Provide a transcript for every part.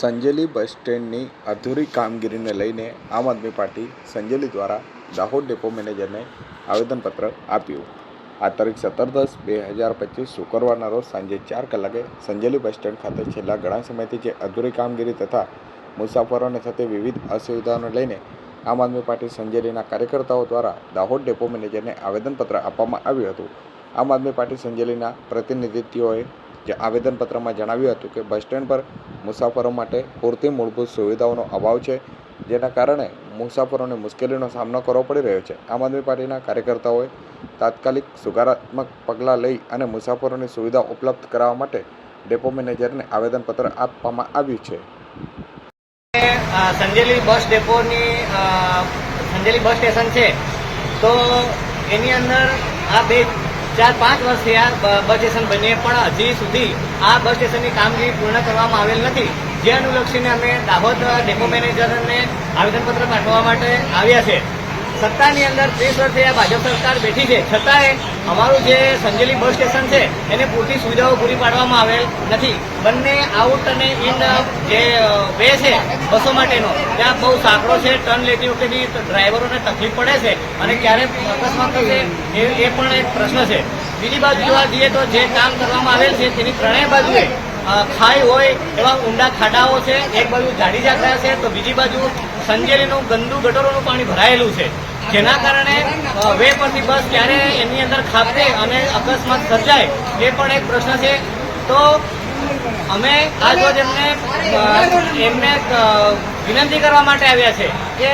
સંજેલી બસ સ્ટેન્ડની અધૂરી કામગીરીને લઈને આમ આદમી પાર્ટી સંજેલી દ્વારા દાહોદ ડેપો મેનેજરને આવેદનપત્ર આપ્યું. આ તારીખ 17/10/2025 શુક્રવારના રોજ સાંજે 4 કલાકે સંજેલી બસ સ્ટેન્ડ ખાતે છેલ્લા ઘણા સમયથી જે અધૂરી કામગીરી તથા મુસાફરોને થતી વિવિધ અસુવિધાઓને લઈને આમ આદમી પાર્ટી સંજેલીના કાર્યકર્તાઓ દ્વારા દાહોદ ડેપો મેનેજરને આવેદનપત્ર આપવામાં આવ્યું હતું. આમ આદમી પાર્ટી સંજેલીના પ્રતિનિધિત્વોએ આવેદનપત્રમાં જણાવ્યું હતું કે બસ સ્ટેન્ડ પર મુસાફરો માટે પૂરતી મૂળભૂત સુવિધાઓનો અભાવ છે, જેના કારણે મુસાફરોને મુશ્કેલીનો સામનો કરવો પડી રહ્યો છે. આમ આદમી પાર્ટીના કાર્યકર્તાઓએ તાત્કાલિક સુધારાત્મક પગલાં લઈ અને મુસાફરોની સુવિધા ઉપલબ્ધ કરાવવા માટે ડેપો મેનેજરને આવેદનપત્ર આપવામાં આવ્યું છે. સંજેલી બસ ડેપોની સંજેલી બસ સ્ટેશન છે, તો એની અંદર આ 4-5 વર્ષથી આ બસ સ્ટેશન બનીએ પણ હજી સુધી આ બસ સ્ટેશનની કામગીરી પૂર્ણ કરવામાં આવેલ નથી. જે અનુલક્ષીને અમે દાહોદ ડેપો મેનેજરને આવેદનપત્ર પાઠવવા માટે આવ્યા છે. સત્તાની અંદર 30 વર્ષથી આ ભાજપ સરકાર બેઠી છે, છતાંય અમારું જે સંજેલી બસ સ્ટેશન છે એને પૂરતી સુવિધાઓ પૂરી પાડવામાં આવેલ નથી. બંને આઉટ અને ઇન જે વે છે બસો માટેનો, ત્યાં બહુ સાંકડો છે. ટર્ન લેતી વખતે ડ્રાઈવરોને તકલીફ પડે છે અને ક્યારે અકસ્માત થશે એ પણ એક પ્રશ્ન છે. બીજી બાજુ જોવા જઈએ તો જે કામ કરવામાં આવેલ છે તેની ત્રણેય બાજુએ ખાઈ હોય એવા ઊંડા ખાડાઓ છે. એક બાજુ જાડી જાખરા છે, તો બીજી બાજુ સંજેલીનું ગંદુ ગટરોનું પાણી ભરાયેલું છે, જેના કારણે વે પરથી બસ ક્યારે એની અંદર ખાબકે અને અકસ્માત સર્જાય એ પણ એક પ્રશ્ન છે. તો અમે આજ રોજ એમને વિનંતી કરવા માટે આવ્યા છે કે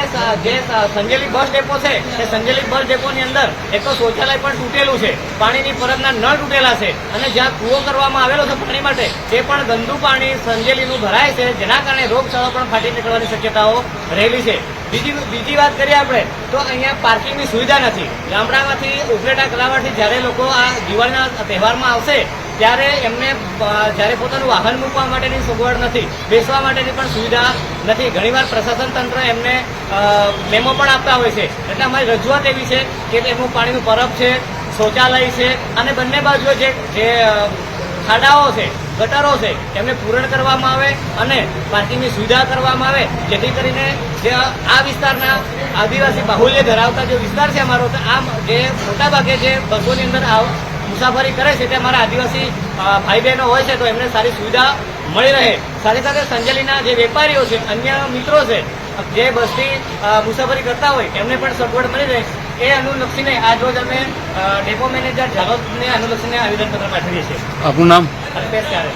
જે સંજેલી બસ ડેપો છે એ સંજેલી બસ ડેપોની અંદર એક તો શૌચાલય પણ તૂટેલું છે, પાણીની પરબના નળ તૂટેલા છે અને જ્યાં કૂવો કરવામાં આવેલો છે પાણી માટે તે પણ ગંદુ પાણી સંજેલીનું ભરાય છે, જેના કારણે રોગચાળો પણ ફાટી નીકળવાની શક્યતાઓ રહેલી છે. બીજી વાત કરીએ આપણે તો અહીંયા પાર્કિંગની સુવિધા નથી. ગામડામાંથી ઉપલેટા કલાવાથી જ્યારે લોકો આ દિવાળીના તહેવારમાં આવશે ત્યારે એમને જ્યારે પોતાનું વાહન મૂકવા માટેની સગવડ નથી, બેસવા માટેની પણ સુવિધા નથી. ઘણીવાર પ્રશાસન તંત્ર એમને મેમો પણ આપતા હોય છે. એટલે અમારી રજૂઆત એવી છે કે એમનું પાણીનું પરબ છે, શૌચાલય છે અને બંને બાજુએ જે ખાડાઓ છે, ગટરો છે, એમને પૂરણ કરવામાં આવે અને પાર્કિંગની સુવિધા કરવામાં આવે, જેથી કરીને જે આ વિસ્તારના આદિવાસી બાહુલ્ય ધરાવતા જે વિસ્તાર છે અમારો, આમ જે મોટાભાગે જે બસોની અંદર મુસાફરી કરે છે તે અમારા આદિવાસી ભાઈ બહેનો હોય છે, તો એમને સારી સુવિધા મળી રહે. સાથે સાથે સંજેલીના જે વેપારીઓ છે, અન્ય મિત્રો છે, જે બસથી મુસાફરી કરતા હોય એમને પણ સગવડ મળી રહે, એ અનુલક્ષીને આજ રોજ અમે ડેપો મેનેજર ઝાલોદને અનુલક્ષીને આવેદનપત્ર પાઠવીએ છીએ. આપનું નામ? અલ્પેશ ચારે.